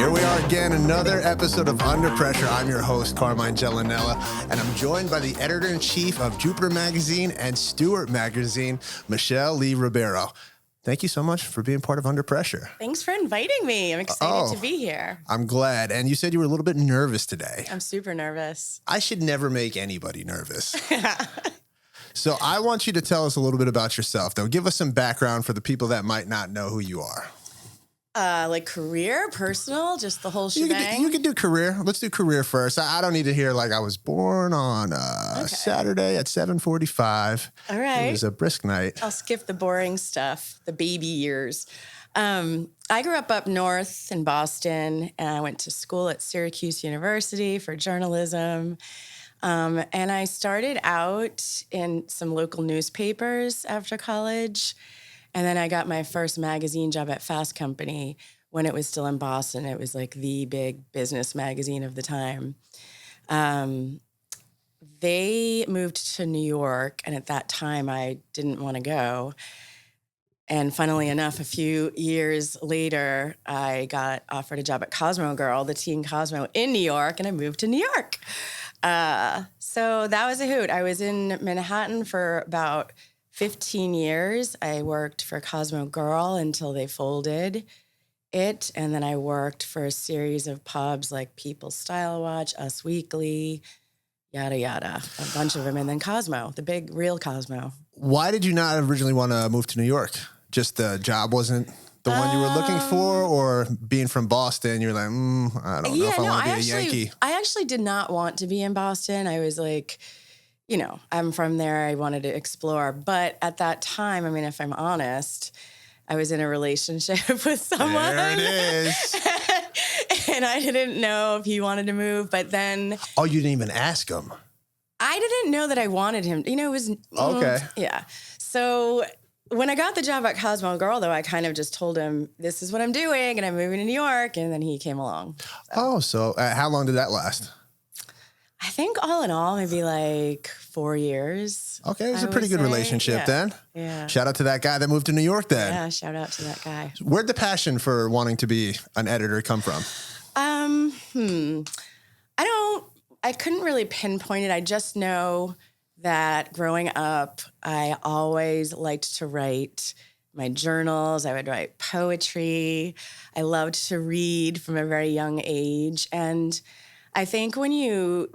Here we are again, another episode of Under Pressure. I'm your host, Carmine Gellinella, and I'm joined by the editor-in-chief of Jupiter Magazine and Stuart Magazine, Michelle Lee Ribeiro. Thank you so much for being part of Under Pressure. Thanks for inviting me. I'm excited to be here. I'm glad. And you said you were a little bit nervous today. I'm super nervous. I should never make anybody nervous. So I want you to tell us a little bit about yourself, though. Give us some background for the people that might not know who you are. Like career, personal, just the whole shebang? You can do career. Let's do career first. I don't need to hear like I was born on Saturday at 7:45. All right. It was a brisk night. I'll skip the boring stuff, the baby years. I grew up north in Boston, and I went to school at Syracuse University for journalism. And I started out in some local newspapers after college. And then I got my first magazine job at Fast Company when it was still in Boston. It was like the big business magazine of the time. They moved to New York, and at that time I didn't want to go. And funnily enough, a few years later, I got offered a job at Cosmo Girl, the teen Cosmo in New York, and I moved to New York. So that was a hoot. I was in Manhattan for about 15 years. I worked for Cosmo Girl until they folded it. And then I worked for a series of pubs like People's Style Watch, Us Weekly, yada, yada, a bunch of them. And then Cosmo, the big, real Cosmo. Why did you not originally want to move to New York? Just the job wasn't the one you were looking for, or being from Boston, you're like, I don't know if I want to be a Yankee. I actually did not want to be in Boston. I was like, I'm from there. I wanted to explore. But at that time, I mean, if I'm honest, I was in a relationship with someone. There it is. And I didn't know if he wanted to move. But then... Oh, you didn't even ask him? I didn't know that I wanted him. It was... Okay. Yeah. So when I got the job at Cosmo Girl, though, I kind of just told him, this is what I'm doing, and I'm moving to New York. And then he came along. So how long did that last? I think all in all, maybe like 4 years. Okay, it was a pretty good relationship then. Yeah. Shout out to that guy that moved to New York then. Yeah, shout out to that guy. Where'd the passion for wanting to be an editor come from? I couldn't really pinpoint it. I just know that growing up, I always liked to write my journals. I would write poetry. I loved to read from a very young age. And I think when you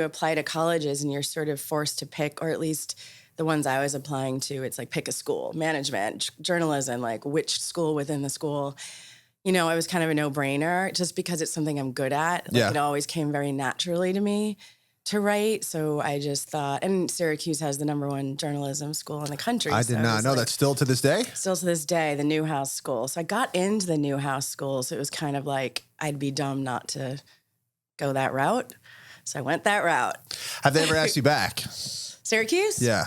apply to colleges and you're sort of forced to pick, or at least the ones I was applying to, it's like pick a school, management, journalism, like which school within the school. It was kind of a no-brainer just because it's something I'm good at. It always came very naturally to me to write. So I just thought, and Syracuse has the #1 journalism school in the country. I did not know that. Still to this day? Still to this day, the Newhouse School. So I got into the Newhouse School. So it was kind of like, I'd be dumb not to go that route. So I went that route. Have they ever asked you back? Syracuse? Yeah.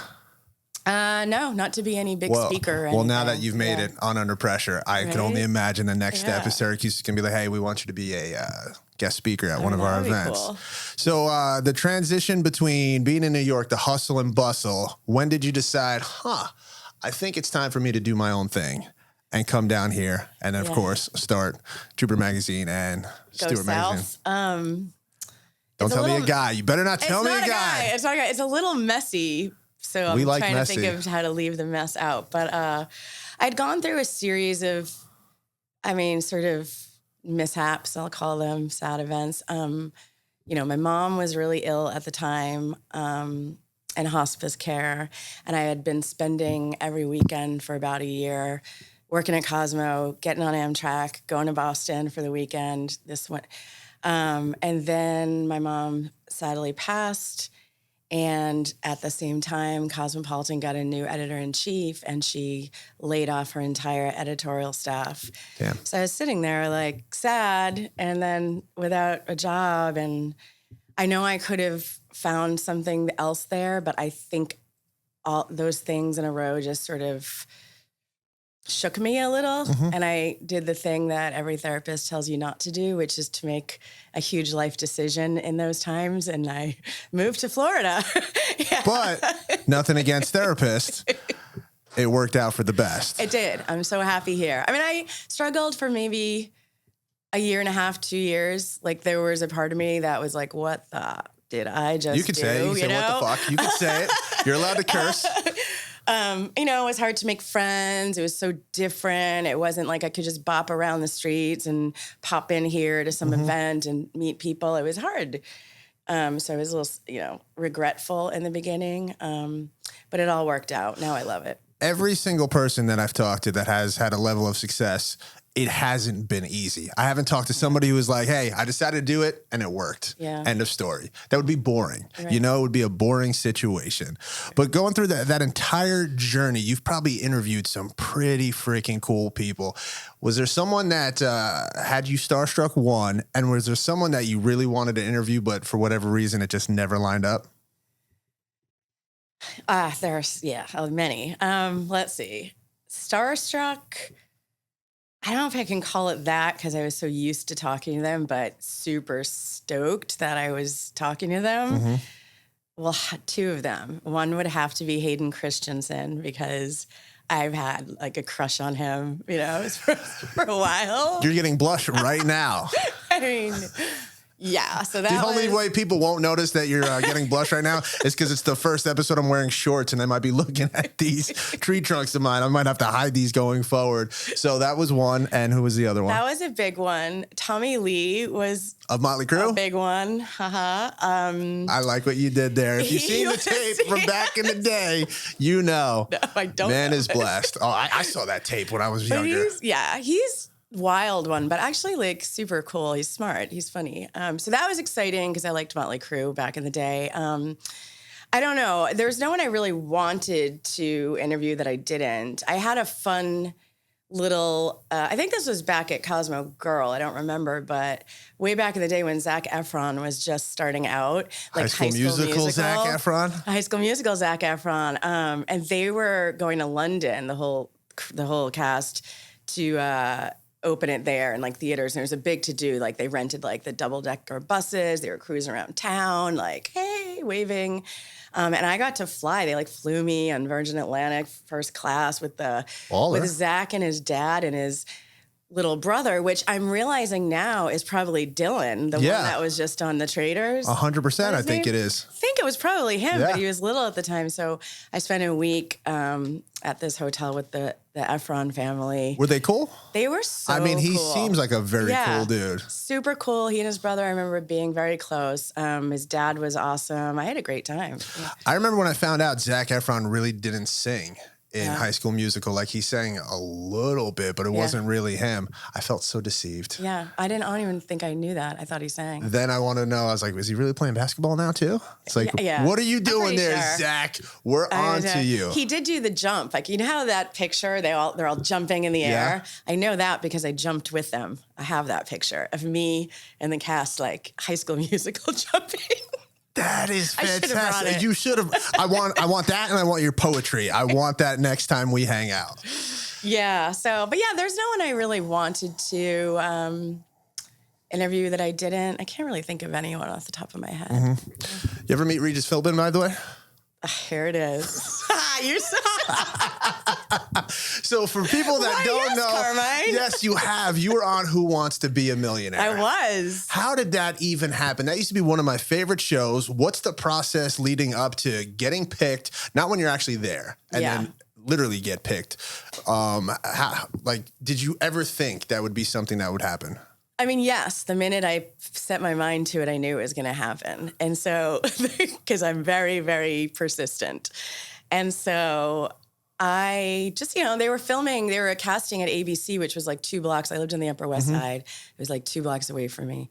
No, not to be any big speaker. Well, now that you've made it on Under Pressure, I can only imagine the next step is Syracuse is going to be like, hey, we want you to be a guest speaker at one of our events. Cool. So the transition between being in New York, the hustle and bustle, when did you decide, I think it's time for me to do my own thing and come down here and, of course, start Jupiter Magazine and Stuart Magazine? Don't tell me a guy. You better not tell me a guy. It's not a guy. It's a little messy. So I'm trying to think of how to leave the mess out. But I'd gone through a series of, sort of mishaps, I'll call them, sad events. My mom was really ill at the time in hospice care. And I had been spending every weekend for about a year working at Cosmo, getting on Amtrak, going to Boston for the weekend. And then my mom sadly passed. And at the same time, Cosmopolitan got a new editor-in-chief, and she laid off her entire editorial staff. Damn. So I was sitting there, like, sad, and then without a job. And I know I could have found something else there, but I think all those things in a row just sort of shook me a little. Mm-hmm. And I did the thing that every therapist tells you not to do, which is to make a huge life decision in those times. And I moved to Florida. Yeah. But nothing against therapists. It worked out for the best. It did. I'm so happy here. I mean, I struggled for maybe a year and a half, 2 years, like there was a part of me that was like, what the did I just do? You can say what the fuck. You can say it. You're allowed to curse. It was hard to make friends. It was so different. It wasn't like I could just bop around the streets and pop in here to some event and meet people. It was hard. So I was a little, regretful in the beginning. But it all worked out. Now I love it. Every single person that I've talked to that has had a level of success, it hasn't been easy. I haven't talked to somebody who was like, hey, I decided to do it and it worked. Yeah. End of story. That would be boring. Right. It would be a boring situation. But going through that entire journey, you've probably interviewed some pretty freaking cool people. Was there someone that had you starstruck, one, and was there someone that you really wanted to interview, but for whatever reason, it just never lined up? There's many. Let's see. Starstruck. I don't know if I can call it that because I was so used to talking to them, but super stoked that I was talking to them. Mm-hmm. Well, two of them. One would have to be Hayden Christensen because I've had like a crush on him, for a while. You're getting blush right now. I mean, yeah. So that the only way people won't notice that you're getting blush right now is because it's the first episode I'm wearing shorts and they might be looking at these tree trunks of mine. I might have to hide these going forward. So that was one. And who was the other one? That was a big one. Tommy Lee was of Motley Crue. A big one. Haha. I like what you did there. If you've seen the tape from back in the day, No, I don't. Man is blessed. Oh, I saw that tape when I was younger. He's wild one, but actually like super cool. He's smart. He's funny. So that was exciting because I liked Motley Crue back in the day. I don't know. There's no one I really wanted to interview that I didn't. I had a fun little, I think this was back at Cosmo Girl. I don't remember, but way back in the day when Zac Efron was just starting out, like High School Musical Zac Efron. High School Musical Zac Efron. And they were going to London, the whole cast, to open it there in like theaters. And there was a big to-do. Like they rented like the double-decker buses. They were cruising around town, like, hey, waving. And I got to fly. They like flew me on Virgin Atlantic first class with Zach and his dad and his little brother, which I'm realizing now is probably Dylan, the one that was just on the Traders. 100%, I think it is. I think it was probably him, but he was little at the time. So I spent a week at this hotel with the Efron family. Were they cool? They were so cool. He seems like a very cool dude. Super cool. He and his brother, I remember being very close. His dad was awesome. I had a great time. Yeah. I remember when I found out Zac Efron really didn't sing in High School Musical. Like he sang a little bit, but it wasn't really him. I felt so deceived. Yeah, I don't even think I knew that. I thought he sang. Then I want to know, I was like, is he really playing basketball now too? It's like, what are you doing there, Zach? We're on to you. He did do the jump. Like, you know how that picture, they're all jumping in the air? I know that because I jumped with them. I have that picture of me and the cast, like High School Musical jumping. That is fantastic. You should have. I want that, and I want your poetry. I want that next time we hang out. Yeah. So, but there's no one I really wanted to interview that I didn't. I can't really think of anyone off the top of my head. Mm-hmm. You ever meet Regis Philbin, by the way? Here it is. You're so... So for people that don't know, Carmine. Yes, you have. You were on Who Wants to Be a Millionaire. I was. How did that even happen? That used to be one of my favorite shows. What's the process leading up to getting picked? Not when you're actually there, and then literally get picked. Did you ever think that would be something that would happen? I mean, yes, the minute I set my mind to it, I knew it was going to happen. And so, because I'm very, very persistent. And so I just, they were casting at ABC, which was like 2 blocks. I lived in the Upper West Side. It was like 2 blocks away from me.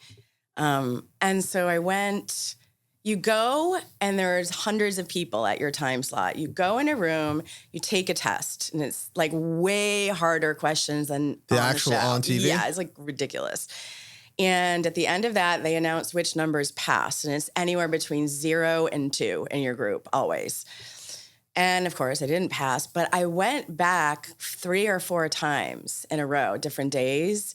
And so I went, you go and there's hundreds of people at your time slot. You go in a room, you take a test, and it's like way harder questions than the actual on TV. Yeah, it's like ridiculous. And at the end of that, they announce which numbers pass, and it's anywhere between 0 and 2 in your group, always. And of course, I didn't pass, but I went back 3 or 4 times in a row, different days.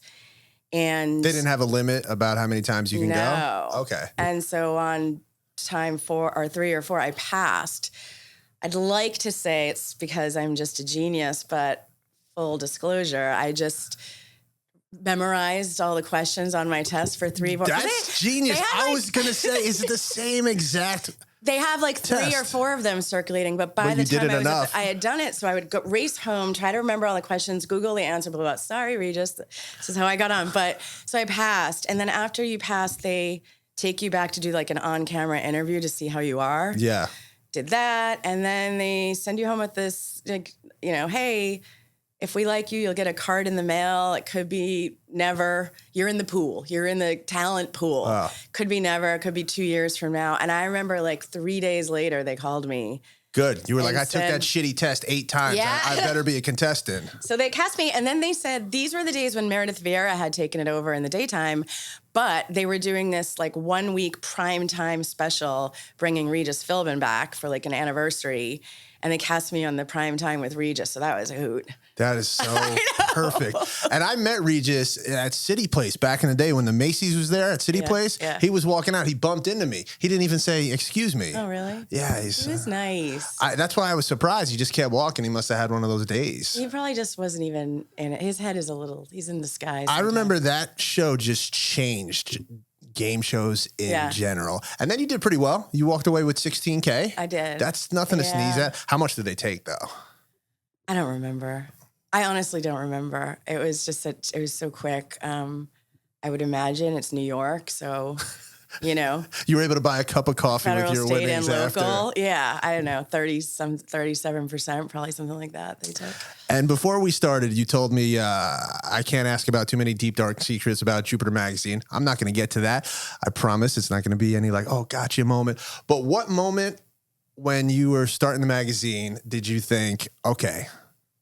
And they didn't have a limit about how many times you can go? Okay. And so on time 4 or 3 or 4, I passed. I'd like to say it's because I'm just a genius, but full disclosure, I just memorized all the questions on my test for 3 boards. That's genius. I was going to say, is it the same exact They have like 3 or 4 of them circulating, but by the time I had done it, so I would race home, try to remember all the questions, Google the answer, blah, blah, blah. Sorry, Regis, this is how I got on. But so I passed. And then after you pass, they take you back to do like an on-camera interview to see how you are. Yeah. Did that. And then they send you home with this, like, you know, hey, if we like you, you'll get a card in the mail. It could be never. You're in the pool. You're in the talent pool. Oh. Could be never. It could be 2 years from now. And I remember like 3 days later, they called me. Good. You were like, I took that shitty test 8 times. Yeah. I better be a contestant. So they cast me. And then they said, these were the days when Meredith Vieira had taken it over in the daytime. But they were doing this like 1 week primetime special, bringing Regis Philbin back for like an anniversary. And they cast me on the prime time with Regis. So that was a hoot. That is so perfect. And I met Regis at City Place back in the day when the Macy's was there at City Place. Yeah. He was walking out. He bumped into me. He didn't even say, excuse me. Oh, really? Yeah. He was nice. That's why I was surprised. He just kept walking. He must have had one of those days. He probably just wasn't even in it. His head is he's in the sky. I remember that show just changed game shows in general. And then you did pretty well. You walked away with $16K. I did. That's nothing to sneeze at. How much did they take though? I don't remember. I honestly don't remember. It was just it was so quick. I would imagine it's New York, so you know. You were able to buy a cup of coffee with your state, winnings and local. After. Yeah, I don't know, 37%, probably something like that they took. And before we started, you told me I can't ask about too many deep, dark secrets about Jupiter Magazine. I'm not going to get to that. I promise it's not going to be any like, oh, gotcha moment. But what moment when you were starting the magazine did you think, okay,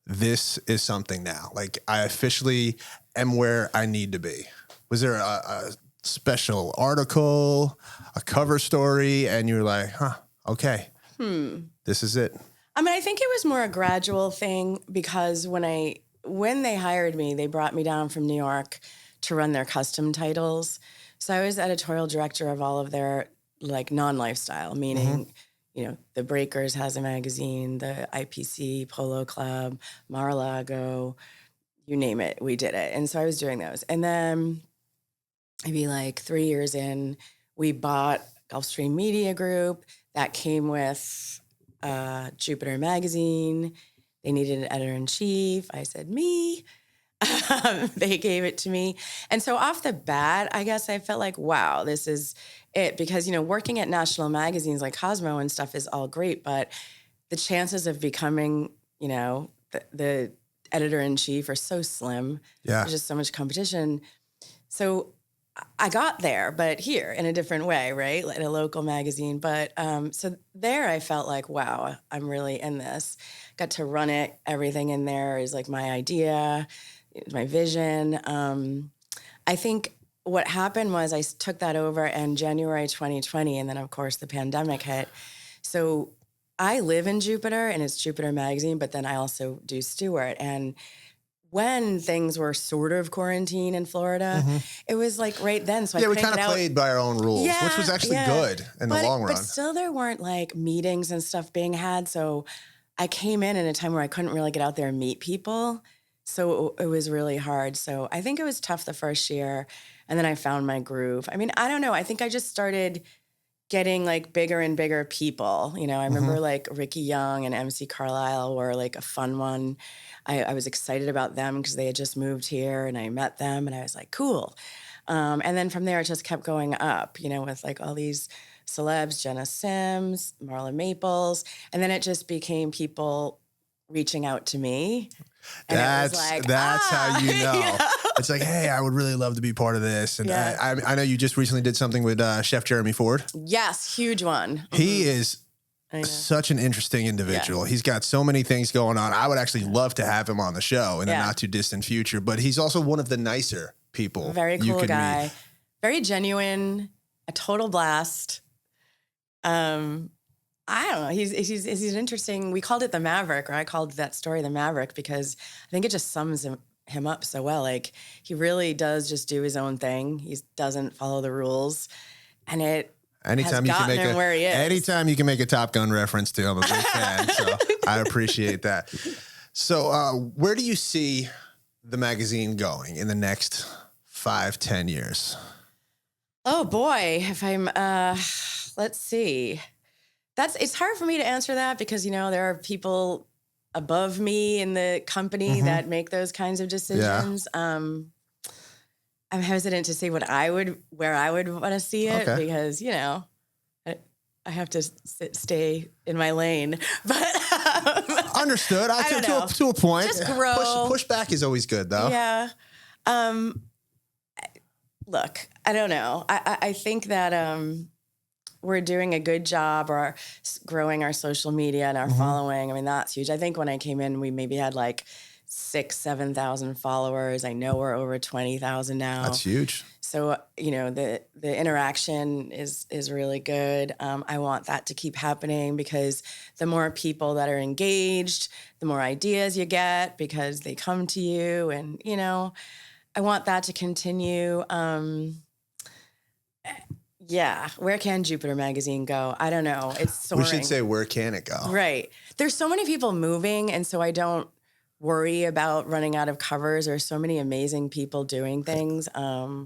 this is something now? Like, I officially am where I need to be. Was there a special article, a cover story, and you were like, huh, okay, this is it? I mean, I think it was more a gradual thing because when they hired me, they brought me down from New York to run their custom titles. So I was editorial director of all of their like non-lifestyle, meaning, you know, the Breakers has a magazine, the IPC, Polo Club, Mar-a-Lago, you name it, we did it. And so I was doing those. And then maybe like 3 years in, we bought Gulfstream Media Group. That came with Jupiter Magazine. They needed an editor-in-chief. I said, me. They gave it to me. And so off the bat, I guess I felt like, wow, this is it. Because, you know, working at national magazines like Cosmo and stuff is all great, but the chances of becoming, you know, the editor-in-chief are so slim. Yeah. There's just so much competition. So I got there, but here in a different way, right? In a local magazine. But so there I felt like, wow, I'm really in this. Got to run it. Everything in there is like my idea, my vision. I think what happened was I took that over in January 2020, and then, of course, the pandemic hit. So I live in Jupiter, and it's Jupiter Magazine, but then I also do Stuart. And when things were sort of quarantine in Florida, it was like right then. So we kind of played by our own rules, which was actually good in the long run. But still, there weren't like meetings and stuff being had. So I came in a time where I couldn't really get out there and meet people. So it was really hard. So I think it was tough the first year. And then I found my groove. I mean, I don't know. I think I just started getting like bigger and bigger people. You know, I remember like Ricky Young and MC Carlisle were like a fun one. I was excited about them because they had just moved here and I met them and I was like, cool. And then from there, it just kept going up, you know, with like all these celebs, Jenna Sims, Marla Maples. And then it just became people reaching out to me. And that's how you know. You know. It's like, hey, I would really love to be part of this. And I know you just recently did something with Chef Jeremy Ford. Yes, huge one. He is such an interesting individual. Yeah. He's got so many things going on. I would actually love to have him on the show in the not too distant future, but he's also one of the nicer people. Very cool guy. Meet. Very genuine, a total blast. I don't know. He's an interesting, we called it the Maverick, or I called that story the Maverick because I think it just sums him up so well. Like he really does just do his own thing. He doesn't follow the rules. And anytime you can make a Top Gun reference to, I'm a big fan. So I appreciate that. So where do you see the magazine going in the next 5-10 years? Oh boy, if I'm, let's see. It's hard for me to answer that because, there are people above me in the company that make those kinds of decisions. Yeah. I'm hesitant to say where I would want to see it because, I have to stay in my lane, but understood. To a point. Just grow. Pushback is always good, though. Yeah. Look, I don't know. I think that we're doing a good job or growing our social media and our following. I mean, that's huge. I think when I came in, we maybe had like 6,000-7,000 followers. I know we're over 20,000 now. That's huge. So, the interaction is really good. I want that to keep happening because the more people that are engaged, the more ideas you get because they come to you. And, I want that to continue. Yeah. Where can Jupiter Magazine go? I don't know. It's soaring. We should say, where can it go? Right. There's so many people moving, and so I don't worry about running out of covers. There's so many amazing people doing things.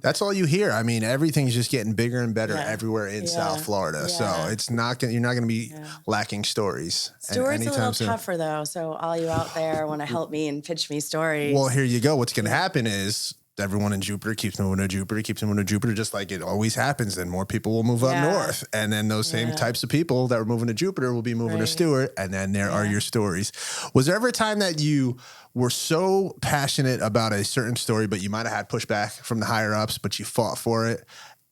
That's all you hear. I mean, everything's just getting bigger and better everywhere in South Florida. Yeah. So you're not going to be lacking stories. Stuart's a little tougher though. So all you out there want to help me and pitch me stories. Well, here you go. What's going to happen is everyone in Jupiter keeps moving to Jupiter, just like it always happens. And more people will move up north. And then those same types of people that were moving to Jupiter will be moving to Stuart. And then there are your stories. Was there ever a time that you were so passionate about a certain story, but you might have had pushback from the higher ups, but you fought for it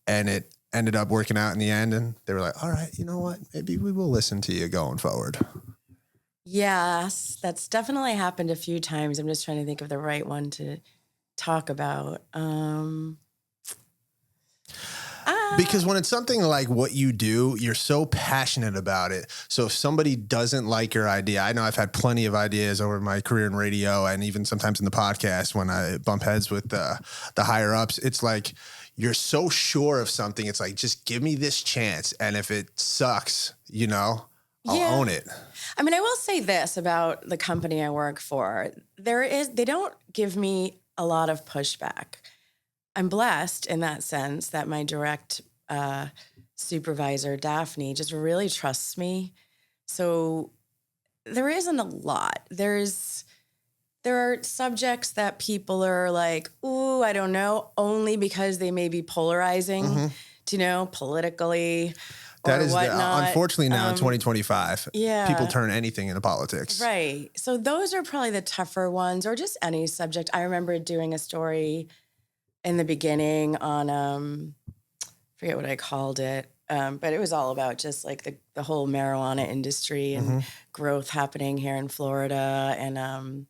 and it ended up working out in the end? And they were like, all right, you know what? Maybe we will listen to you going forward. Yes, that's definitely happened a few times. I'm just trying to think of the right one to talk about. Because when it's something like what you do, you're so passionate about it. So if somebody doesn't like your idea, I know I've had plenty of ideas over my career in radio and even sometimes in the podcast when I bump heads with the higher ups, it's like you're so sure of something. It's like, just give me this chance. And if it sucks, I'll own it. I mean, I will say this about the company I work for. They don't give me a lot of pushback. I'm blessed in that sense that my direct supervisor, Daphne, just really trusts me. So there isn't a lot. There are subjects that people are like, ooh, I don't know, only because they may be polarizing, politically. That is, unfortunately, now in 2025, people turn anything into politics. Right. So those are probably the tougher ones, or just any subject. I remember doing a story in the beginning on, forget what I called it, but it was all about just like the whole marijuana industry and growth happening here in Florida. And,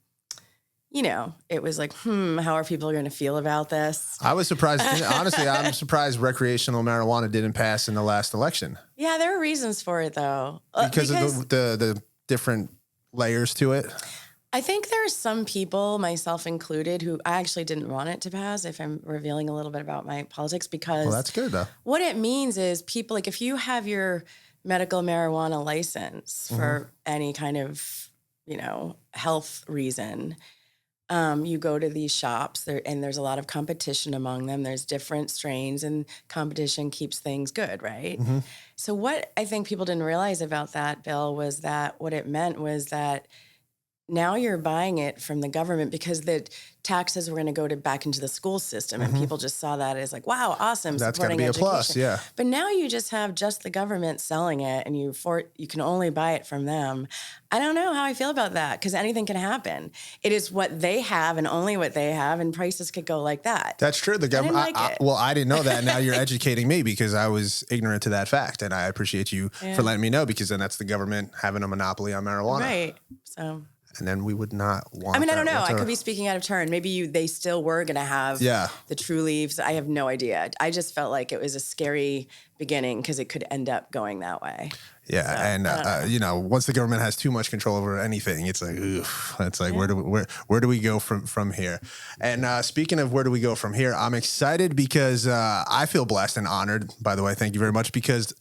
it was like, how are people going to feel about this? I was surprised. Honestly, I'm surprised recreational marijuana didn't pass in the last election. Yeah, there were reasons for it, though. Because of the different layers to it? I think there are some people, myself included, who I actually didn't want it to pass, if I'm revealing a little bit about my politics, because... Well, that's good, though. What it means is people, like if you have your medical marijuana license for any kind of, health reason... you go to these shops and there's a lot of competition among them. There's different strains and competition keeps things good, right? So what I think people didn't realize about that, Bill, was that what it meant was that now you're buying it from the government because the taxes were going to go back into the school system. And people just saw that as like, wow, awesome. That's got to be a plus, yeah. But now you just have just the government selling it and you can only buy it from them. I don't know how I feel about that because anything can happen. It is what they have and only what they have, and prices could go like that. That's true. The government. I didn't know that. Now you're educating me because I was ignorant to that fact, and I appreciate you for letting me know because then that's the government having a monopoly on marijuana, right? So. And then we would not want. I mean, I don't know. I could be speaking out of turn. Maybe they still were going to have the true leaves. I have no idea. I just felt like it was a scary beginning because it could end up going that way. Yeah, so, and once the government has too much control over anything, it's like, oof. It's like, where do we go from here? And speaking of where do we go from here, I'm excited because I feel blessed and honored. By the way, thank you very much because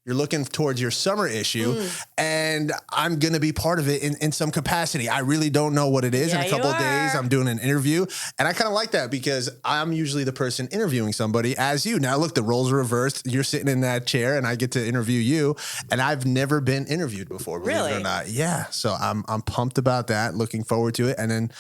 you're looking towards your summer issue, and I'm going to be part of it in some capacity. I really don't know what it is. In a couple of days, I'm doing an interview, and I kind of like that because I'm usually the person interviewing somebody as you. Now, look, the roles are reversed. You're sitting in that chair, and I get to interview you, and I've never been interviewed before, believe it or not. Yeah, so I'm pumped about that, looking forward to it. And then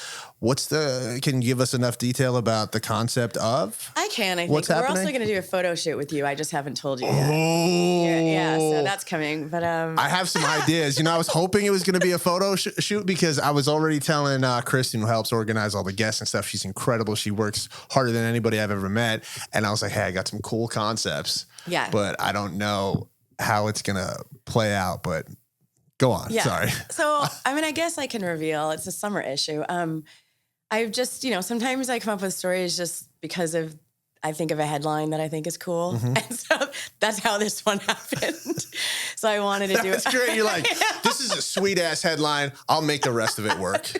can you give us enough detail about the concept of? I can, I think. What's happening? We're also going to do a photo shoot with you. I just haven't told you yet. Yeah, so that's coming. But I have some ideas. I was hoping it was going to be a photo shoot because I was already telling Kristen, who helps organize all the guests and stuff. She's incredible. She works harder than anybody I've ever met. And I was like, hey, I got some cool concepts. Yeah. But I don't know how it's going to play out. But go on. Yeah. Sorry. So, I guess I can reveal it's a summer issue. I've just, sometimes I come up with stories just because I think of a headline that I think is cool. And so that's how this one happened. So I wanted to do it. That's great. You're like, this is a sweet ass headline. I'll make the rest of it work.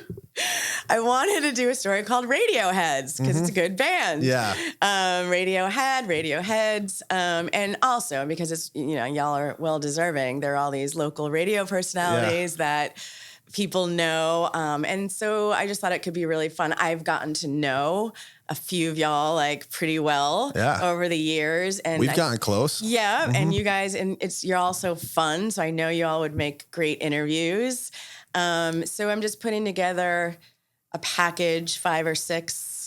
I wanted to do a story called Radioheads because it's a good band. Yeah. Radioheads. And also because it's, y'all are well deserving. There are all these local radio personalities that people know. And so I just thought it could be really fun. I've gotten to know a few of y'all pretty well over the years. And we've gotten close. Yeah. And you guys, and you're all so fun. So I know you all would make great interviews. So I'm just putting together a package, 5 or 6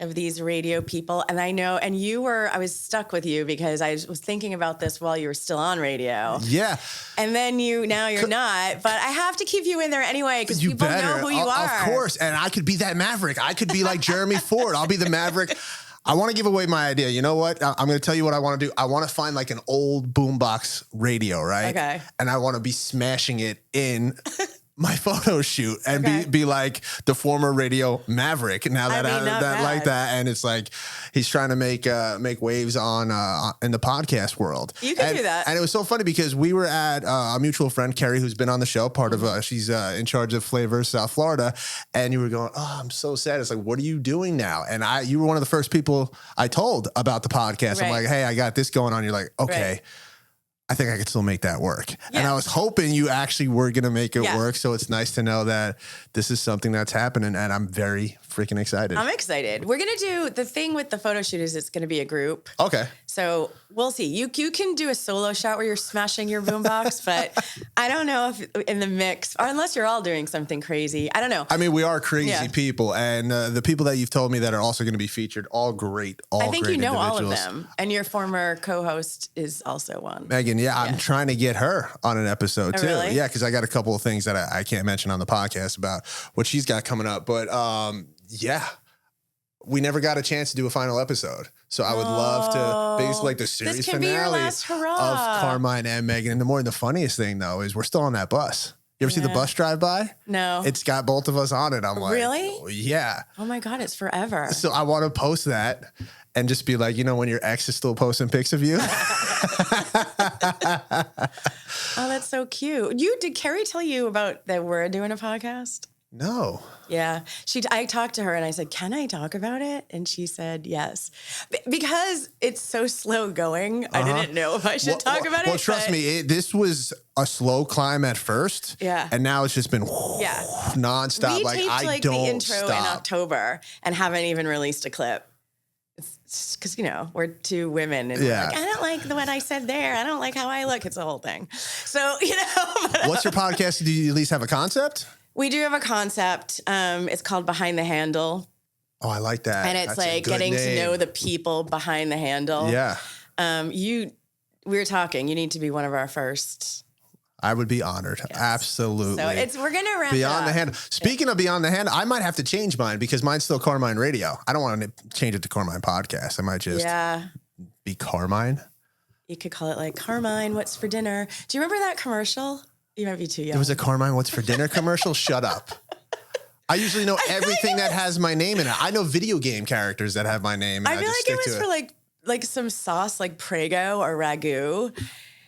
of these radio people. And I know, and I was stuck with you because I was thinking about this while you were still on radio. Yeah. And then now you're not, but I have to keep you in there anyway because people know who you are. Of course. And I could be that maverick. I could be like Jeremy Ford. I'll be the maverick. I want to give away my idea. You know what? I'm going to tell you what I want to do. I want to find an old boombox radio, right? Okay. And I want to be smashing it in my photo shoot and be like the former radio maverick. Now that I like that, and it's like he's trying to make waves on in the podcast world. You can do that. And it was so funny because we were at a mutual friend, Carrie, who's been on the show. Part of she's in charge of Flavor South Florida, and you were going, "Oh, I'm so sad." It's like, what are you doing now? And you were one of the first people I told about the podcast. Right. I'm like, "Hey, I got this going on." You're like, "Okay." Right. I think I could still make that work. Yeah. And I was hoping you actually were going to make it work. So it's nice to know that this is something that's happening, and I'm very freaking excited. I'm excited. We're going to do the thing with the photo shoot is it's going to be a group. Okay. So we'll see. You can do a solo shot where you're smashing your boombox, but I don't know if in the mix, or unless you're all doing something crazy. I don't know. I mean, we are crazy people, and the people that you've told me that are also going to be featured, all great, all great individuals. I think you know all of them, and your former co-host is also one. Megan, I'm trying to get her on an episode too. Really? Yeah, because I got a couple of things that I can't mention on the podcast about what she's got coming up, but we never got a chance to do a final episode. So I would love to basically the series finale of Carmine and Megan. And the funniest thing though is we're still on that bus. You ever see the bus drive by? No. It's got both of us on it. I'm like, really? Yeah. Oh my God, it's forever. So I want to post that and just be like, when your ex is still posting pics of you. Oh, that's so cute. Did Carrie tell you about that we're doing a podcast? No. Yeah. I talked to her and I said, can I talk about it? And she said, yes. Because it's so slow going. I didn't know if I should talk about it. Well, trust me, this was a slow climb at first. Yeah. And now it's just been nonstop. We taped the intro in October and haven't even released a clip. It's because, we're two women and we're like, I don't like what I said there. I don't like how I look. It's a whole thing. So, What's your podcast? Do you at least have a concept? We do have a concept. It's called Behind the Handle. Oh, I like that. And it's getting to know the people behind the handle. Yeah. We were talking. You need to be one of our first. I would be honored. Yes. Absolutely. So we're going to wrap Beyond the Handle. Speaking of Beyond the Handle, I might have to change mine because mine's still Carmine Radio. I don't want to change it to Carmine Podcast. I might just be Carmine. You could call it Carmine, what's for dinner? Do you remember that commercial? You might be too young. There was a Carmine What's for Dinner commercial? Shut up. I usually know everything that has my name in it. I know video game characters that have my name. And I feel like it was for some sauce like Prego or Ragu.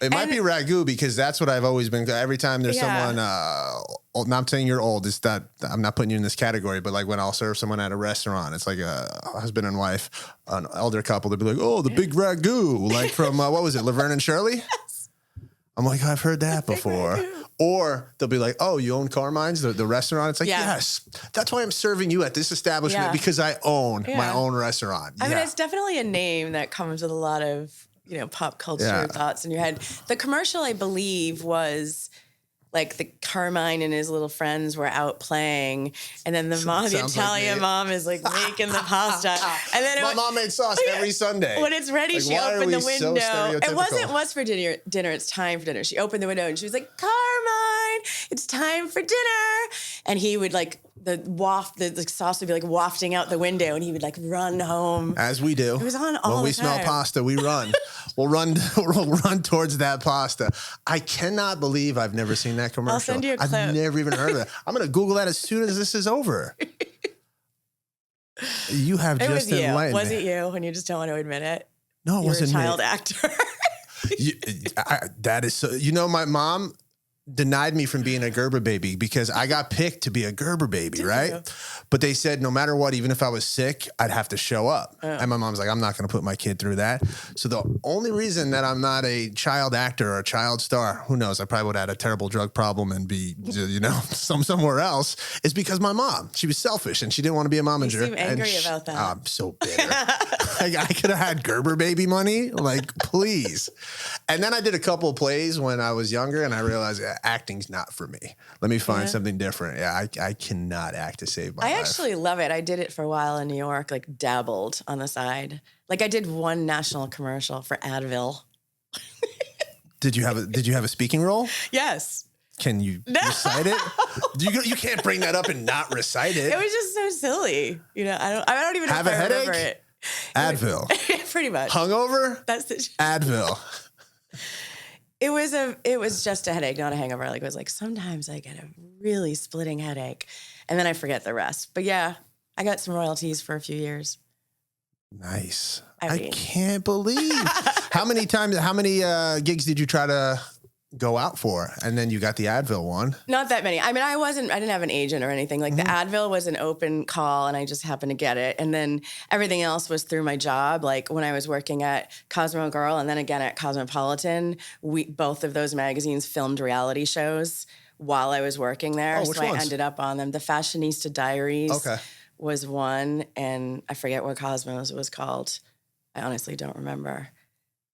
It might be Ragu because that's what I've always been. Every time there's someone, not saying you're old, it's that I'm not putting you in this category, but when I'll serve someone at a restaurant, it's like a husband and wife, an elder couple, they'll be like, oh, the big Ragu, from, what was it, Laverne and Shirley? Yes. I'm like, I've heard that before. Or they'll be like, oh, you own Carmine's, the restaurant? It's like, yes. That's why I'm serving you at this establishment because I own my own restaurant. I mean, it's definitely a name that comes with a lot of, pop culture thoughts in your head. The commercial, I believe, was like the Carmine and his little friends were out playing, and then the Italian mom is like making the pasta. And then my mom made sauce every Sunday. When it's ready, she opened the window. It wasn't what's for dinner. It's time for dinner. She opened the window and she was like, Carmine, it's time for dinner. And he would the sauce would be like wafting out the window, and he would like run home. As we do. It was on all when we the time. smell pasta, we run. We'll run towards that pasta. I cannot believe I've never seen that commercial. I'll send you a clip. I've never even heard of it. I'm going to Google that as soon as this is over. You have just enlightened me. Was it you? And you just don't want to admit it? No, it wasn't me. You're a child actor. That is so. My mom denied me from being a Gerber baby because I got picked to be a Gerber baby, right? But they said no matter what, even if I was sick, I'd have to show up. And my mom's like, I'm not going to put my kid through that. So the only reason that I'm not a child actor or a child star, who knows, I probably would have had a terrible drug problem and be, somewhere else, is because my mom, she was selfish and she didn't want to be a momager. You seem angry about that. I'm so bitter. I could have had Gerber baby money. Like, please. And then I did a couple of plays when I was younger and I realized acting's not for me. Let me find something different. Yeah, I cannot act to save my life. I actually love it. I did it for a while in New York, like dabbled on the side. Like I did one national commercial for Advil. Did you have a speaking role? Yes. Can you recite it? You can't bring that up and not recite it. It was just so silly. I don't even know have if a I headache? remember it. Advil. Pretty much. Hungover? That's the Advil. It was just a headache, not a hangover. Like it was like sometimes I get a really splitting headache, and then I forget the rest. But yeah, I got some royalties for a few years. Nice. I can't believe how many gigs did you try to go out for? And then you got the Advil one. Not that many. I mean, I didn't have an agent or anything. Like the Advil was an open call and I just happened to get it. And then everything else was through my job. Like when I was working at Cosmo Girl and then again at Cosmopolitan, both of those magazines filmed reality shows while I was working there. Oh, which so ones? I ended up on them. The Fashionista Diaries was one, and I forget what Cosmos was called. I honestly don't remember.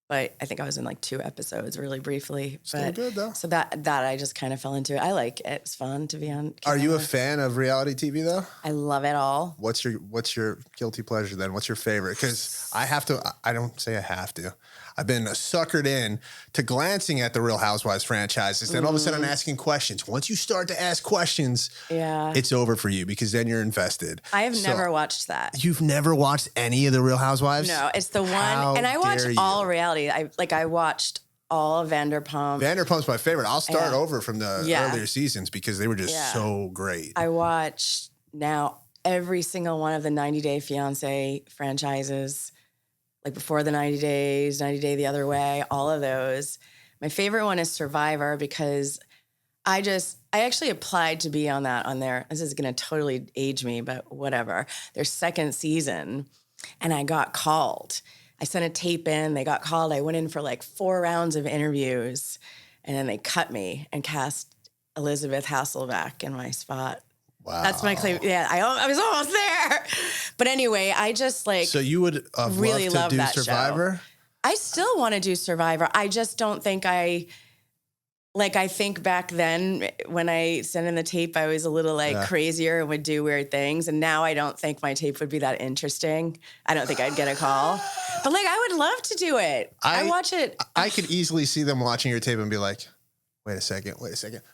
But I think I was in like 2 episodes really briefly. Still good though. So that I just kind of fell into it. I like it. It's fun to be on camera. Are you a fan of reality TV though? I love it all. What's your guilty pleasure then? What's your favorite? Because I don't say I have to. I've been suckered in to glancing at the Real Housewives franchises. Then all of a sudden I'm asking questions. Once you start to ask questions, it's over for you because then you're invested. I have never watched that. You've never watched any of the Real Housewives? No, it's the one. And I watch all reality. I watched all of Vanderpump. Vanderpump's my favorite. I'll start over from the earlier seasons because they were just so great. I watch now every single one of the 90 Day Fiance franchises. Like before the 90 Days, 90 Day the Other Way, all of those. My favorite one is Survivor because I actually applied to be on there. This is going to totally age me, but whatever. Their second season, and I got called. I sent a tape in. They got called. I went in for like 4 rounds of interviews, and then they cut me and cast Elizabeth Hasselbeck in my spot. Wow. That's my claim. Yeah, I was almost there. But anyway, I just like. So you would really love to do Survivor? Show. I still want to do Survivor. I just don't think I think back then when I sent in the tape, I was a little crazier and would do weird things. And now I don't think my tape would be that interesting. I don't think I'd get a call. But I would love to do it. I watch it. I could easily see them watching your tape and be like, wait a second.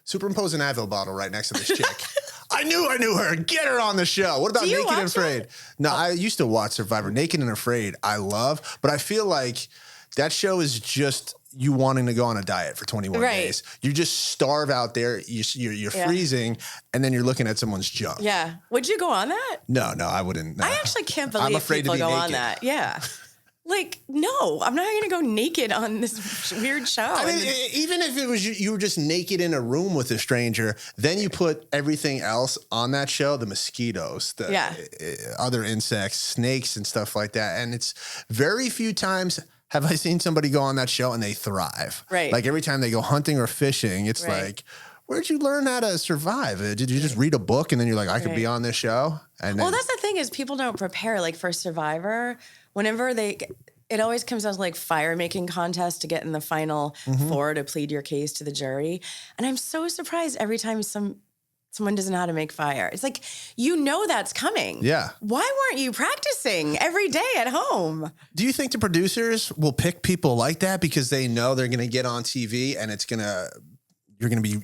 Superimpose an Advil bottle right next to this chick. I knew her. Get her on the show. What about Naked and Afraid? It? No, I used to watch Survivor. Naked and Afraid, I love. But I feel like that show is just you wanting to go on a diet for 21 days. You just starve out there. You're freezing, and then you're looking at someone's junk. Yeah. Would you go on that? No, I wouldn't. No. I actually can't believe people go on that. Yeah. No, I'm not going to go naked on this weird show. I mean, even if it was you were just naked in a room with a stranger, then you put everything else on that show, the mosquitoes, the other insects, snakes and stuff like that. And it's very few times have I seen somebody go on that show and they thrive? Right. Like every time they go hunting or fishing, it's like, where'd you learn how to survive? Did you just read a book and then you're like, I could be on this show? And then, well, that's the thing is people don't prepare. Like for Survivor, whenever it always comes down to like fire making contest to get in the final four to plead your case to the jury. And I'm so surprised every time someone doesn't know how to make fire. It's like, that's coming. Yeah. Why weren't you practicing every day at home? Do you think the producers will pick people like that because they know they're going to get on TV and you're going to be,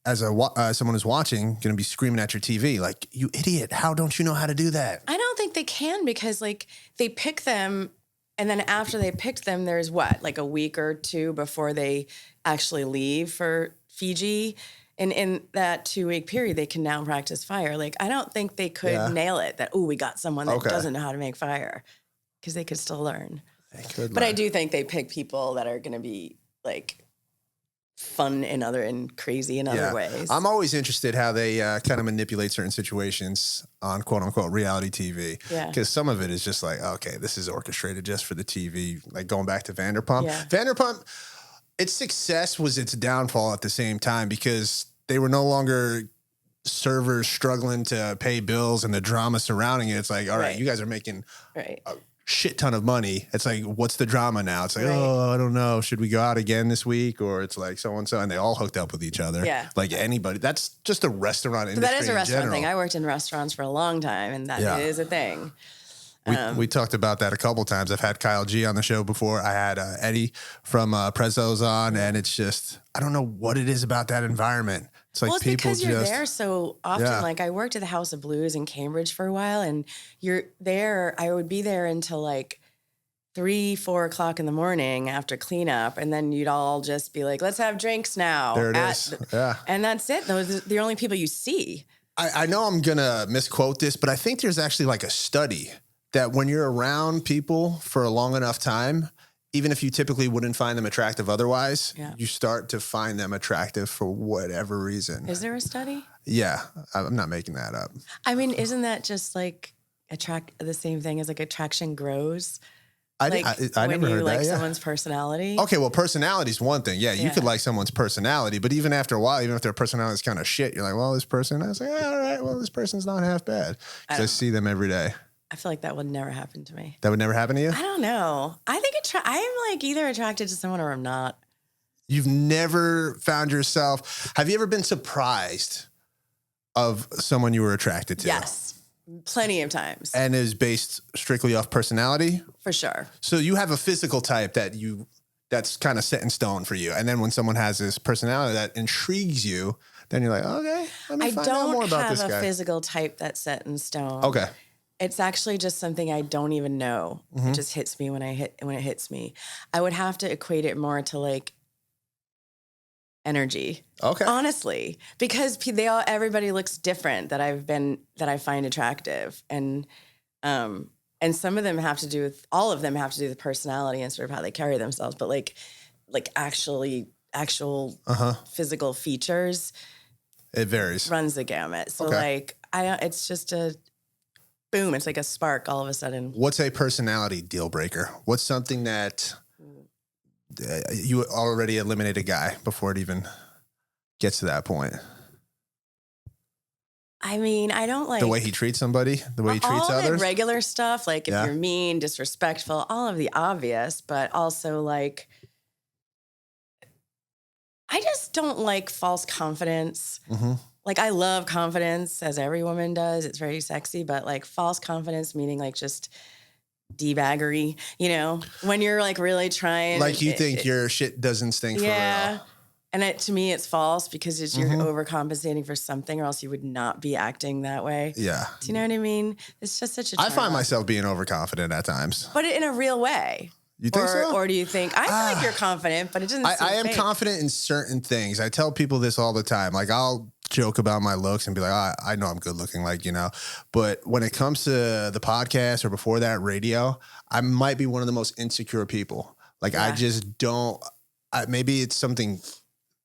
as someone who's watching, going to be screaming at your TV like, you idiot, how don't you know how to do that? I don't think they can because like they pick them and then after they picked them, there's like a week or two before they actually leave for Fiji. And in that 2-week period, they can now practice fire. Like, I don't think they could nail it that, we got someone that doesn't know how to make fire because they could still learn. But I do think they pick people that are going to be like fun and crazy in other ways. I'm always interested how they kind of manipulate certain situations on quote unquote reality TV. Yeah. Because some of it is just like, okay, this is orchestrated just for the TV. Like going back to Vanderpump. Yeah. Vanderpump, its success was its downfall at the same time because they were no longer servers struggling to pay bills and the drama surrounding it. It's like, all right, you guys are making a shit ton of money. It's like, what's the drama now? It's like, I don't know. Should we go out again this week? Or it's like so-and-so, and they all hooked up with each other. Yeah. Like anybody. That's just a restaurant industry. That is a restaurant thing. I worked in restaurants for a long time, and that is a thing. We talked about that a couple times. I've had Kyle G on the show before. I had Eddie from Prezzo's on, and it's just, I don't know what it is about that environment. It's like it's because you're there so often. Yeah. Like I worked at the House of Blues in Cambridge for a while, and you're there. I would be there until like 3-4 o'clock in the morning after cleanup, and then you'd all just be like, "Let's have drinks now." There it is. And that's it. Those are the only people you see. I know I'm gonna misquote this, but I think there's actually like a study that when you're around people for a long enough time, even if you typically wouldn't find them attractive otherwise, you start to find them attractive for whatever reason. Is there a study? Yeah, I'm not making that up. I mean, isn't that just like the same thing as like attraction grows? I never heard that. When you like someone's personality. Okay, well, personality is one thing. Yeah, you could like someone's personality, but even after a while, even if their personality is kind of shit, you're like, well, this person. I was like, all right, well, this person's not half bad because I see them every day. I feel like that would never happen to me. That would never happen to you? I don't know. I think I'm like either attracted to someone or I'm not. You've never found yourself. Have you ever been surprised of someone you were attracted to? Yes. Plenty of times. And is based strictly off personality? For sure. So you have a physical type that's kind of set in stone for you. And then when someone has this personality that intrigues you, then you're like, okay, let me find out more about this guy. I don't have a physical type that's set in stone. Okay. It's actually just something I don't even know. It just hits me when it hits me. I would have to equate it more to like energy. Okay. Honestly, because everybody looks different that I find attractive, and some of them have to do with, all of them have to do with personality and sort of how they carry themselves, but like actual physical features. It varies. Runs the gamut. So it's just boom, it's like a spark all of a sudden. What's a personality deal breaker? What's something that you already eliminate a guy before it even gets to that point? I mean, I don't like... The way he treats somebody? The way he treats others? All the regular stuff, like if you're mean, disrespectful, all of the obvious, but also like... I just don't like false confidence. Like, I love confidence, as every woman does. It's very sexy, but like false confidence, meaning like just D-baggery, when you're like really trying. Like you think your shit doesn't stink for real. And to me, it's false because you're overcompensating for something, or else you would not be acting that way. Yeah. Do you know what I mean? It's just such a I find myself being overconfident at times. But in a real way. You think so? Or do you think, I feel like you're confident, but it doesn't seem I am fake. confident in certain things. I tell people this all the time. Like, I'll joke about my looks and be like, I know I'm good looking, But when it comes to the podcast or before that radio, I might be one of the most insecure people. Like, I just don't, maybe it's something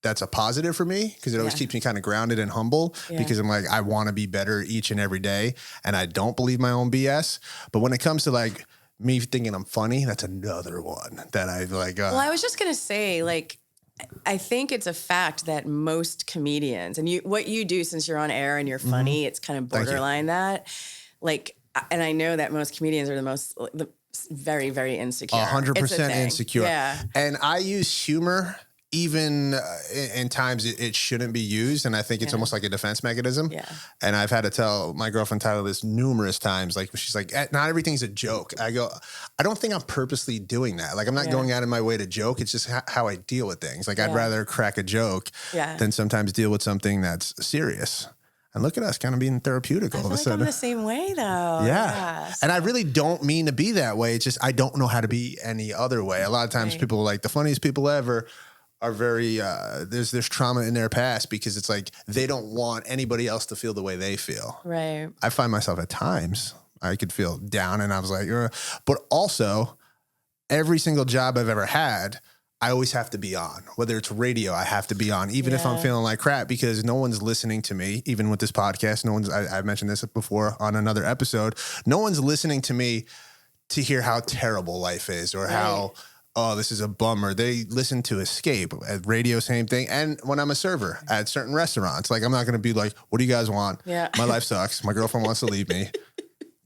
that's a positive for me because it always keeps me kind of grounded and humble because I'm like, I want to be better each and every day. And I don't believe my own BS. But when it comes to like me thinking I'm funny, that's another one that I like. Well, I was just going to say, like, I think it's a fact that most comedians, and what you do since you're on air and you're funny, it's kind of borderline that. Like, and I know that most comedians are the very, very insecure. 100% insecure. Yeah. And I use humor even in times it shouldn't be used. And I think it's almost like a defense mechanism. Yeah. And I've had to tell my girlfriend Tyler this numerous times. Like, she's like, not everything's a joke. I go, I don't think I'm purposely doing that. Like, I'm not going out of my way to joke. It's just how I deal with things. Like, I'd rather crack a joke than sometimes deal with something that's serious. And look at us kind of being therapeutic all of a sudden. I'm the same way though. Yeah. And I really don't mean to be that way. It's just, I don't know how to be any other way. A lot of times people are like, the funniest people ever are very, there's trauma in their past because it's like, they don't want anybody else to feel the way they feel. Right. I find myself at times, I could feel down and I was like, but also every single job I've ever had, I always have to be on. Whether it's radio, I have to be on, even if I'm feeling like crap, because no one's listening to me, even with this podcast. No one's, I've mentioned this before on another episode. No one's listening to me to hear how terrible life is or how, oh, this is a bummer. They listen to escape. At radio, same thing. And when I'm a server at certain restaurants, like, I'm not going to be like, what do you guys want? Yeah. My life sucks. My girlfriend wants to leave me.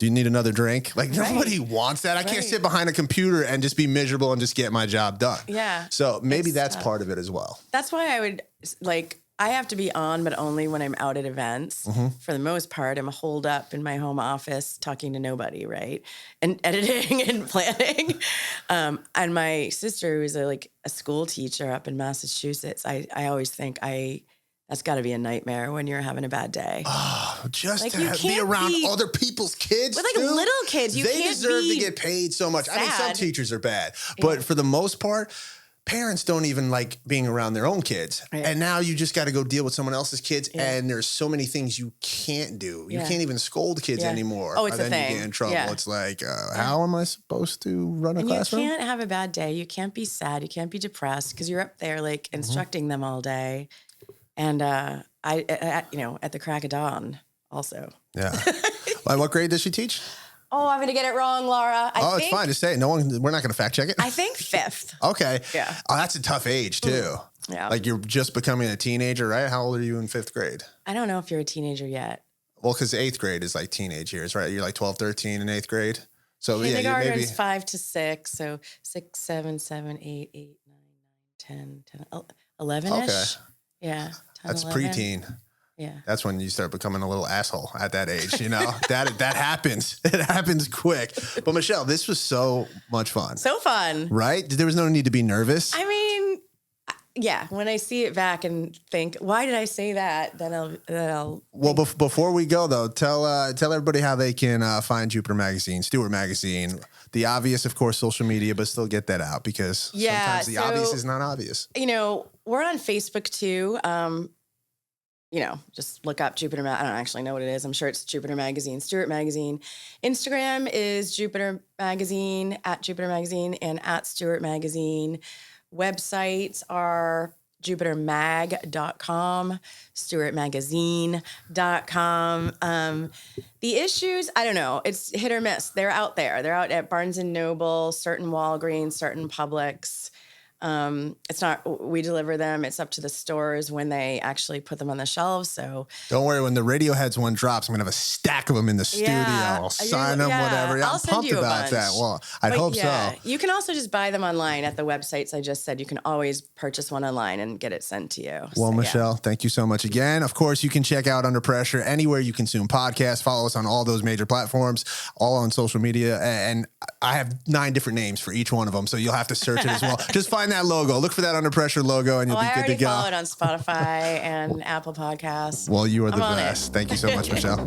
Do you need another drink? Like, nobody wants that. I can't sit behind a computer and just be miserable and just get my job done. Yeah. So maybe that's part of it as well. That's why I would, like, I have to be on, but only when I'm out at events. For the most part, I'm holed up in my home office talking to nobody, right? And editing and planning. And my sister, who's a school teacher up in Massachusetts, I always think that's got to be a nightmare when you're having a bad day. Oh, just to be around other people's kids. With little kids, they deserve to get paid so much. Sad. I mean, some teachers are bad, but for the most part, parents don't even like being around their own kids. Right. And now you just got to go deal with someone else's kids. And there's so many things you can't do. You can't even scold kids anymore. Oh, it's a thing. You get in trouble. Yeah. It's like, how am I supposed to run a classroom? You can't have a bad day. You can't be sad. You can't be depressed because you're up there instructing them all day. And I at the crack of dawn also. Yeah. What grade does she teach? Oh, I'm going to get it wrong, Laura. It's fine to say it. We're not going to fact check it. I think 5th. Okay. Yeah. Oh, that's a tough age too. Yeah. Like, you're just becoming a teenager, right? How old are you in 5th grade? I don't know if you're a teenager yet. Well, because 8th grade is like teenage years, right? You're like 12, 13 in 8th grade. So kindergarten's 5 to 6. So 6, 7, 7, 8, 8, 9, 10, 11-ish. Okay. Yeah. 10, that's 11. preteen. Yeah. That's when you start becoming a little asshole at that age, that happens. It happens quick. But Michelle, this was so much fun. So fun. Right? There was no need to be nervous. I mean, yeah, when I see it back and think, why did I say that? Then I'll Well, before we go though, tell everybody how they can find Jupiter Magazine, Stuart Magazine. The obvious, of course, social media, but still get that out because sometimes the obvious is not obvious. We're on Facebook too. Just look up Jupiter. I don't actually know what it is. I'm sure it's Jupiter Magazine, Stuart Magazine. Instagram is Jupiter Magazine, @Jupiter Magazine, and @Stuart Magazine. Websites are jupitermag.com, stuartmagazine.com. The issues, I don't know. It's hit or miss. They're out there. They're out at Barnes & Noble, certain Walgreens, certain Publix. It's not, we deliver them. It's up to the stores when they actually put them on the shelves. So don't worry, when the Radiohead's one drops, I'm going to have a stack of them in the studio. I'll sign them, whatever. I'm pumped about that. Well, I hope so. You can also just buy them online at the websites I just said. You can always purchase one online and get it sent to you. Well, Michelle, thank you so much again. Of course, you can check out Under Pressure anywhere you consume podcasts. Follow us on all those major platforms, all on social media. And I have 9 different names for each one of them, so you'll have to search it as well. Just find that logo. Look for that Under Pressure logo, and you'll be good to go. I already followed on Spotify and Apple Podcasts. Well, you are the best. Thank you so much, Michelle.